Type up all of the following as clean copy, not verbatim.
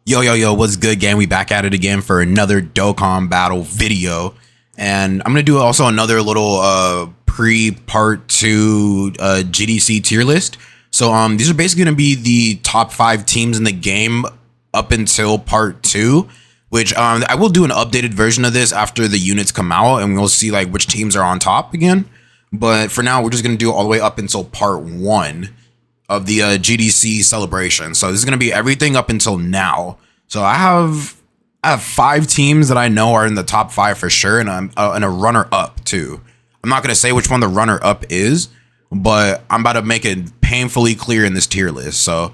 Yo, what's good, gang? We back at it again for another Dokkan battle video. And I'm going to do also another little pre-part 2 GDC tier list. So these are basically going to be the top 5 teams in the game up until part 2. Which I will do an updated version of this after the units come out, and we'll see like which teams are on top again. But for now, we're just going to do it all the way up until part 1 of the GDC celebration. So this is going to be everything up until now. So I have 5 teams that I know are in the top 5 for sure, and I'm and a runner up too. I'm not going to say which one the runner up is, but I'm about to make it painfully clear in this tier list. So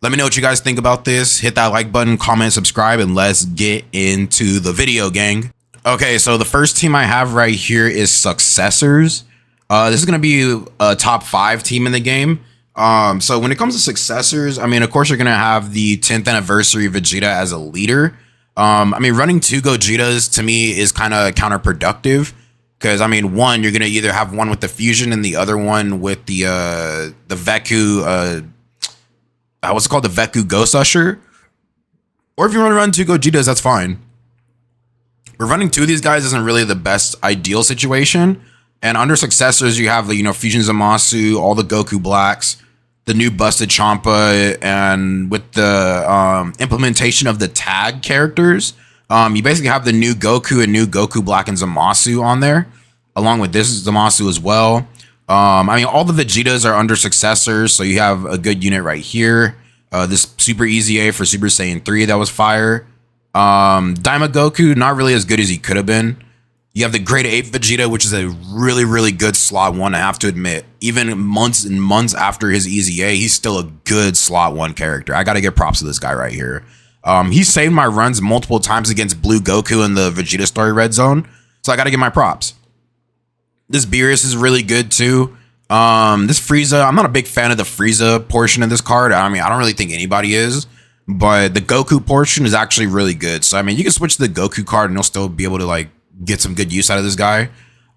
let me know what you guys think about this. Hit that like button, comment, subscribe, and let's get into the video, gang. Okay, so the first team I have right here is Successors. This is going to be a top 5 team in the game. So when it comes to Successors, I mean, of course, you're going to have the 10th anniversary Vegeta as a leader. I mean, running 2 Gogetas to me is kind of counterproductive because, I mean, one, you're going to either have one with the fusion and the other one with the Veku, what's it called? The Veku Ghost Usher. Or if you want to run 2 Gogetas, that's fine. But running 2 of these guys isn't really the best ideal situation. And under Successors, you have the, Fusion Zamasu, all the Goku Blacks, the new Busted Champa, and with the implementation of the tag characters, you basically have the new Goku and new Goku Black and Zamasu on there, along with this Zamasu as well. I mean, all the Vegetas are under Successors, so you have a good unit right here. This Super Easy A for Super Saiyan 3 that was fire. Daima Goku, not really as good as he could have been. You have the Great Ape Vegeta, which is a really, really good slot 1, I have to admit. Even months and months after his Easy A, he's still a good slot 1 character. I got to give props to this guy right here. He saved my runs multiple times against Blue Goku in the Vegeta Story Red Zone, so I got to give my props. This Beerus is really good too. This Frieza, I'm not a big fan of the Frieza portion of this card. I mean, I don't really think anybody is, but the Goku portion is actually really good. So, I mean, you can switch to the Goku card and you'll still be able to, like, get some good use out of this guy.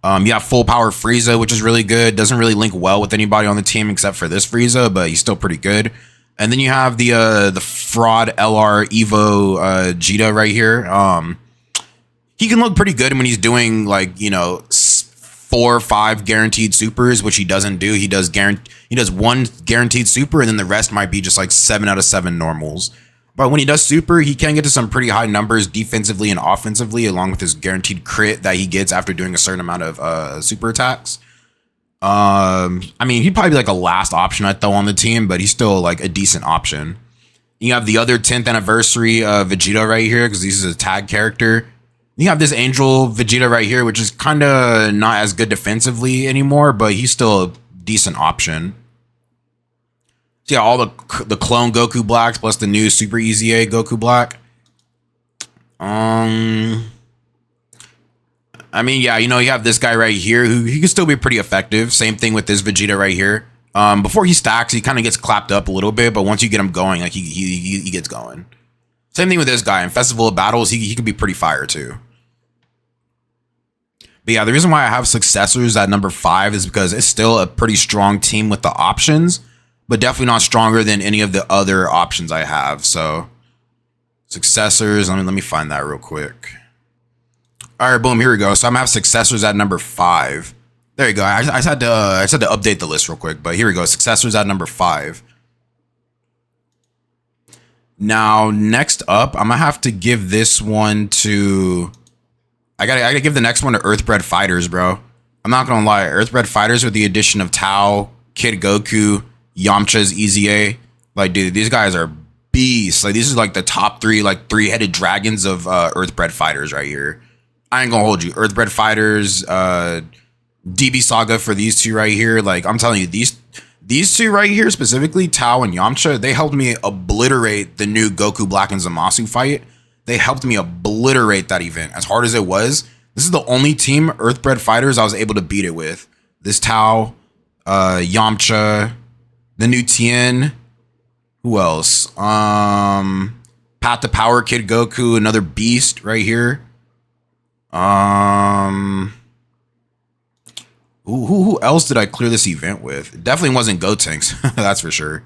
You have full power Frieza, which is really good. Doesn't really link well with anybody on the team except for this Frieza, but he's still pretty good. And then you have the fraud LR Evo Jita right here. He can look pretty good when he's doing, like, 4 or 5 guaranteed supers, which he doesn't do. He does 1 guaranteed super, and then the rest might be just like 7 out of 7 normals. But when he does super, he can get to some pretty high numbers defensively and offensively, along with his guaranteed crit that he gets after doing a certain amount of super attacks. I mean, he'd probably be like a last option I'd throw on the team, but he's still like a decent option. You have the other 10th anniversary Vegeta right here, because this is a tag character. You have this Angel Vegeta right here, which is kind of not as good defensively anymore, but he's still a decent option. So yeah, all the clone Goku Blacks plus the new Super Easy A Goku Black. I mean, yeah, you have this guy right here who he can still be pretty effective. Same thing with this Vegeta right here. Before he stacks, he kind of gets clapped up a little bit, but once you get him going, like he gets going. Same thing with this guy. In Festival of Battles, he can be pretty fire too. But yeah, the reason why I have Successors at number 5 is because it's still a pretty strong team with the options, but definitely not stronger than any of the other options I have. So Successors, let me find that real quick. All right, boom, here we go. So I'm gonna have Successors at number 5. There you go. I just had to update the list real quick, but here we go. Successors at number 5. Now, next up, I'm gonna have to give this one to. I gotta give the next one to Earthbred Fighters, bro. I'm not gonna lie. Earthbred Fighters with the addition of Tao, Kid Goku, Yamcha's Easy A. Like, dude, these guys are beasts. Like, these are like the top 3, like, 3-headed dragons of Earthbred Fighters right here. I ain't gonna hold you. Earthbred Fighters, DB Saga for these 2 right here. Like, I'm telling you, these 2 right here, specifically Tao and Yamcha, they helped me obliterate the new Goku Black and Zamasu fight. They helped me obliterate that event. As hard as it was, this is the only team, Earthbred Fighters, I was able to beat it with. This Tao, Yamcha, the new Tien. Who else? Path to Power Kid Goku, another beast right here. Who else did I clear this event with? It definitely wasn't Gotenks, that's for sure.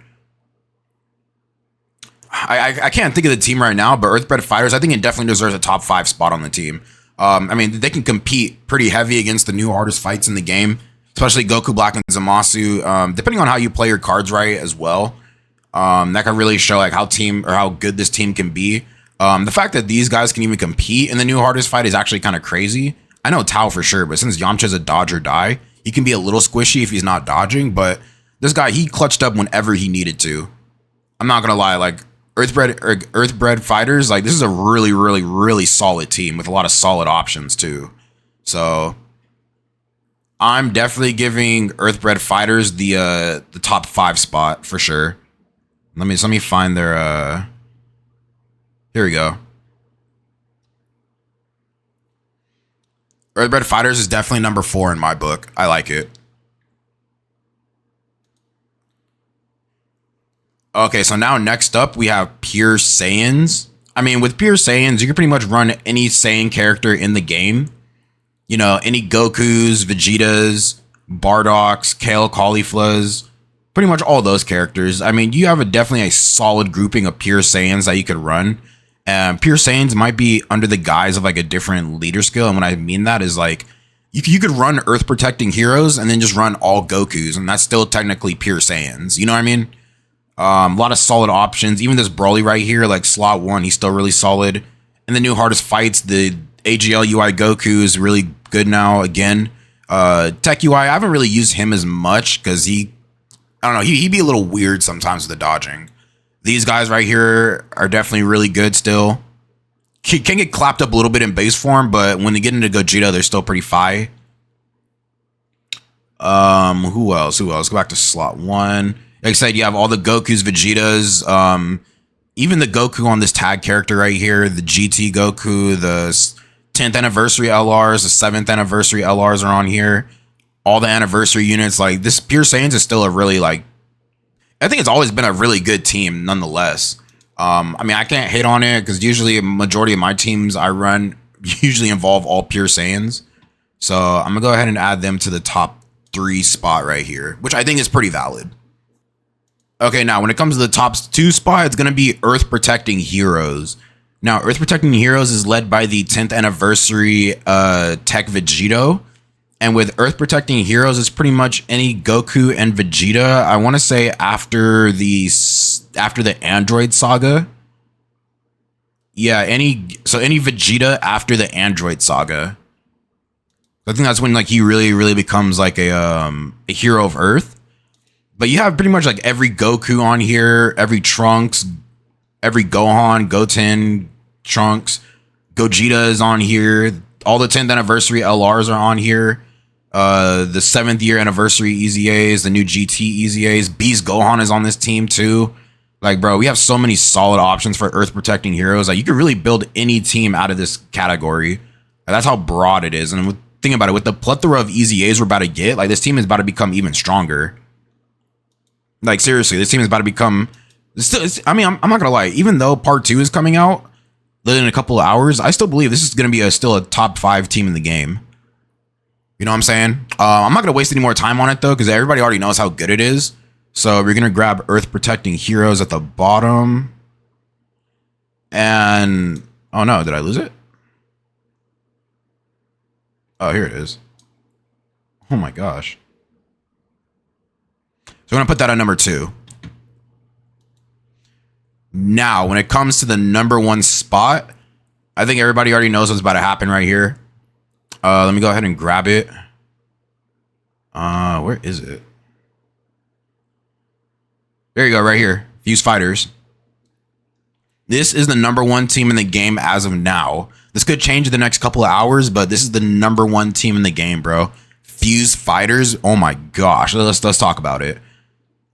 I can't think of the team right now, but Earthbred Fighters, I think it definitely deserves a top 5 spot on the team. I mean, they can compete pretty heavy against the new hardest fights in the game, especially Goku Black and Zamasu. Depending on how you play your cards right as well, that can really show like how good this team can be. The fact that these guys can even compete in the new hardest fight is actually kind of crazy. I know Tao for sure, but since Yamcha's a dodge or die, he can be a little squishy if he's not dodging. But this guy, he clutched up whenever he needed to. I'm not gonna lie, like Earthbred Fighters, like this is a really, really, really solid team with a lot of solid options too. So I'm definitely giving Earthbred Fighters the top 5 spot for sure. Let me find their here we go. Earthbred Fighters is definitely number 4 in my book. I like it. Okay, so now next up we have Pure Saiyans. I mean, with Pure Saiyans, you can pretty much run any Saiyan character in the game. You know, any Gokus, Vegetas, Bardoks, Kale Cauliflas, pretty much all those characters. I mean, you have definitely a solid grouping of Pure Saiyans that you could run. Pure Saiyans might be under the guise of like a different leader skill. And what I mean that is like, you could run Earth Protecting Heroes and then just run all Gokus. And that's still technically Pure Saiyans. You know what I mean? A lot of solid options. Even this Broly right here, like slot 1, he's still really solid. And the new hardest fights, the AGL UI Goku is really good now again. Tech UI, I haven't really used him as much because I don't know, he'd be a little weird sometimes with the dodging. These guys right here are definitely really good still. Can get clapped up a little bit in base form, but when they get into Gogeta, they're still pretty fire. Who else? Go back to slot 1. Like I said, you have all the Gokus, Vegetas, even the Goku on this tag character right here, the GT Goku, the 10th anniversary LRs, the 7th anniversary LRs are on here. All the anniversary units, like this Pure Saiyans is still a really like, I think it's always been a really good team nonetheless. I mean, I can't hate on it because usually a majority of my teams I run usually involve all Pure Saiyans. So I'm gonna go ahead and add them to the top 3 spot right here, which I think is pretty valid. Okay, now when it comes to the top 2 spot, it's going to be Earth Protecting Heroes. Now, Earth Protecting Heroes is led by the 10th anniversary Tech Vegito. And with Earth Protecting Heroes, it's pretty much any Goku and Vegeta. I want to say after the Android saga. Yeah, any Vegeta after the Android saga. I think that's when like he really, really becomes like a hero of Earth. But you have pretty much like every Goku on here, every Trunks, every Gohan, Goten, Trunks, Gogeta is on here. All the 10th anniversary LRs are on here. The 7th year anniversary EZAs, the new GT EZAs. Beast Gohan is on this team too. Like, bro, we have so many solid options for Earth Protecting Heroes. Like, you could really build any team out of this category. That's how broad it is. And think about it, with the plethora of EZAs we're about to get, like this team is about to become even stronger. Like, seriously, this team is about to become... I mean, I'm not going to lie. Even though part 2 is coming out in a couple of hours, I still believe this is going to be still a top 5 team in the game. You know what I'm saying? I'm not going to waste any more time on it, though, because everybody already knows how good it is. So we're going to grab Earth Protecting Heroes at the bottom. And... oh, no. Did I lose it? Oh, here it is. Oh, my gosh. So I'm going to put that at number 2. Now, when it comes to the number 1 spot, I think everybody already knows what's about to happen right here. Let me go ahead and grab it. Where is it? There you go, right here. Fuse Fighters. This is the number 1 team in the game as of now. This could change in the next couple of hours, but this is the number 1 team in the game, bro. Fuse Fighters. Oh my gosh. Let's talk about it.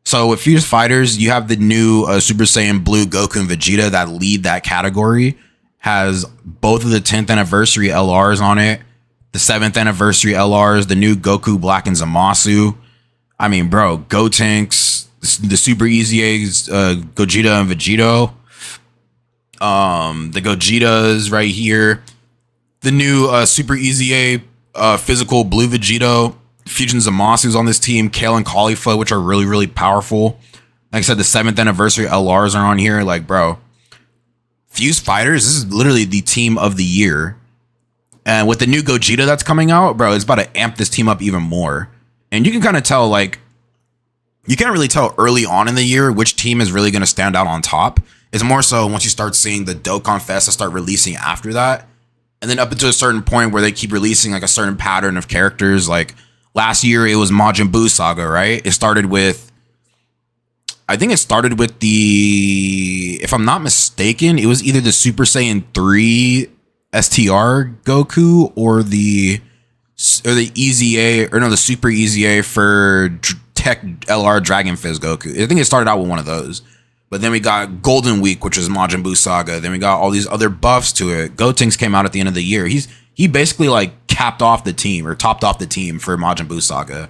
So with Fuse Fighters, you have the new Super Saiyan Blue Goku and Vegeta that lead that category. Has both of the 10th anniversary LRs on it, the 7th anniversary LRs, the new Goku Black and Zamasu. I mean, bro, Gotenks, the Super EZAs, Gogeta and Vegito. The Gogetas right here. The new Super EZA physical Blue Vegito. Fusion Zamasu's on this team, Kale and Caulifla, which are really, really powerful. Like I said, the 7th anniversary LRs are on here. Like, bro, Fuse Fighters, this is literally the team of the year. And with the new Gogeta that's coming out, bro, it's about to amp this team up even more. And you can kind of tell, like, you can't really tell early on in the year which team is really going to stand out on top. It's more so once you start seeing the Dokkan Fest to start releasing after that. And then up until a certain point where they keep releasing like a certain pattern of characters. Like last year, it was Majin Buu Saga, right? It started with, I think it started with the, if I'm not mistaken, it was either the Super Saiyan 3 STR Goku or the EZA, or no, the Super EZA for Tech LR Dragon Fizz Goku. I think it started out with one of those. But then we got Golden Week, which was Majin Buu Saga. Then we got all these other buffs to it. Gotenks came out at the end of the year. He basically like capped off the team or topped off the team for Majin Buu Saga.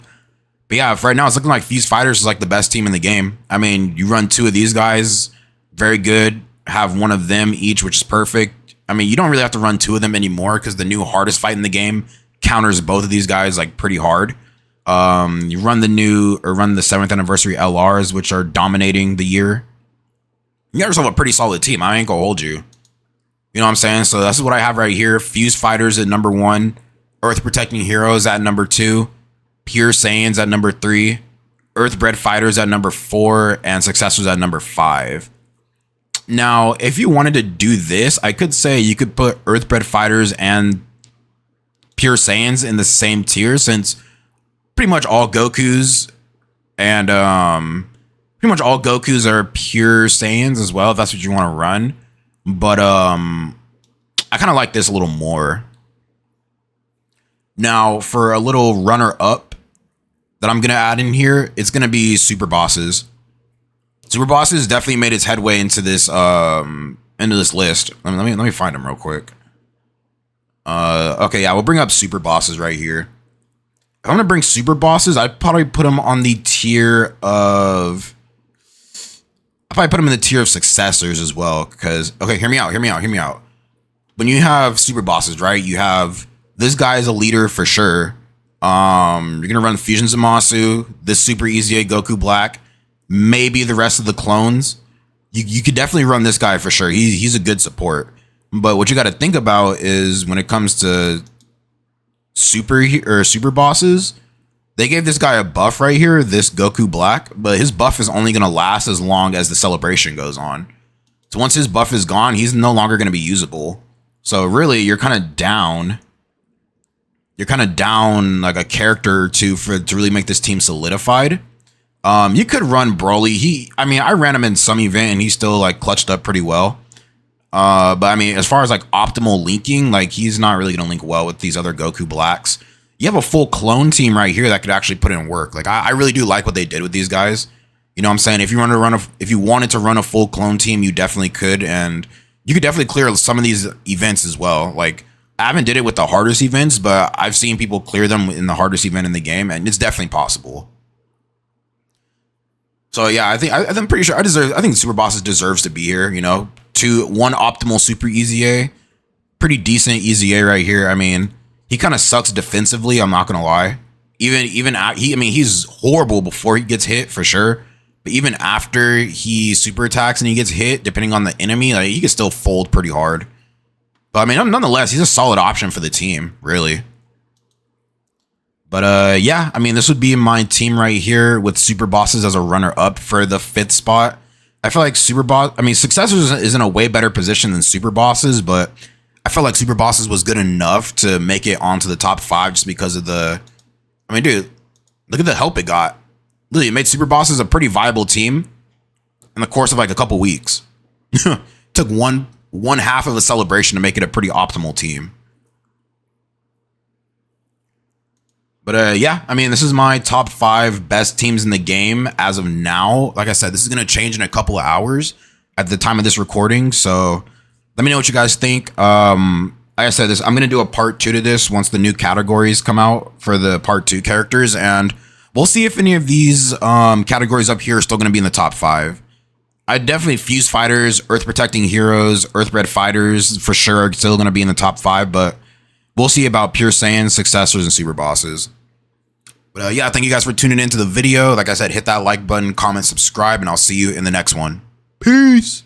But yeah, right now it's looking like Fuse Fighters is like the best team in the game. I mean, you run 2 of these guys, very good. Have 1 of them each, which is perfect. I mean, you don't really have to run 2 of them anymore because the new hardest fight in the game counters both of these guys like pretty hard. You run the 7th anniversary LRs, which are dominating the year. You got yourself a pretty solid team. I ain't gonna hold you. You know what I'm saying? So that's what I have right here. Fuse Fighters at number 1. Earth Protecting Heroes at number 2. Pure Saiyans at number 3. Earthbred Fighters at number 4. And Successors at number 5. Now, if you wanted to do this, I could say you could put Earthbred Fighters and Pure Saiyans in the same tier, since pretty much all Gokus and pretty much all Gokus are pure Saiyans as well, if that's what you want to run. But I kind of like this a little more. Now, for a little runner-up that I'm going to add in here, it's going to be Super Bosses. Super Bosses definitely made its headway into this list. Let me find them real quick. Okay, yeah, we'll bring up Super Bosses right here. If I'm going to bring Super Bosses, I'd probably put them on the tier of... I'll probably put them in the tier of Successors as well, because, okay, hear me out. When you have Super Bosses, right, you have, this guy is a leader for sure. You're going to run Fusion Zamasu, this Super EZA Goku Black, maybe the rest of the clones. You could definitely run this guy for sure. He's a good support. But what you got to think about is when it comes to super bosses, they gave this guy a buff right here, this Goku Black, but his buff is only going to last as long as the celebration goes on. So once his buff is gone, he's no longer going to be usable. So really, you're kind of down. You're kind of down like a character or two to really make this team solidified. You could run Broly. I mean, I ran him in some event and he still like clutched up pretty well. But I mean, as far as like optimal linking, like he's not really going to link well with these other Goku Blacks. You have a full clone team right here that could actually put in work. Like I really do like what they did with these guys. You know what I'm saying? If you wanted to run a full clone team, you definitely could, and you could definitely clear some of these events as well. Like I haven't did it with the hardest events, but I've seen people clear them in the hardest event in the game, and it's definitely possible. So yeah, I'm pretty sure I think Super Bosses deserves to be here. You know, one optimal Super EZA, pretty decent EZA right here. I mean, he kind of sucks defensively. I'm not gonna lie. He's horrible before he gets hit for sure. But even after he super attacks and he gets hit, depending on the enemy, like he can still fold pretty hard. But I mean, nonetheless, he's a solid option for the team, really. But yeah, I mean, this would be my team right here with Super Bosses as a runner-up for the 5th spot. I feel like Successors is in a way better position than Super Bosses, but I felt like Super Bosses was good enough to make it onto the top 5 just because of the... I mean, dude, look at the help it got. Literally, it made Super Bosses a pretty viable team in the course of like a couple weeks. Took one half of a celebration to make it a pretty optimal team. But yeah, I mean, this is my top 5 best teams in the game as of now. Like I said, this is going to change in a couple of hours at the time of this recording. So let me know what you guys think. Like I said, I'm going to do a part 2 to this once the new categories come out for the part 2 characters. And we'll see if any of these categories up here are still going to be in the top 5. I definitely Fuse Fighters, Earth Protecting Heroes, Earthbred Fighters for sure are still going to be in the top 5. But we'll see about Pure Saiyans, Successors, and Super Bosses. But yeah, thank you guys for tuning into the video. Like I said, hit that like button, comment, subscribe, and I'll see you in the next one. Peace.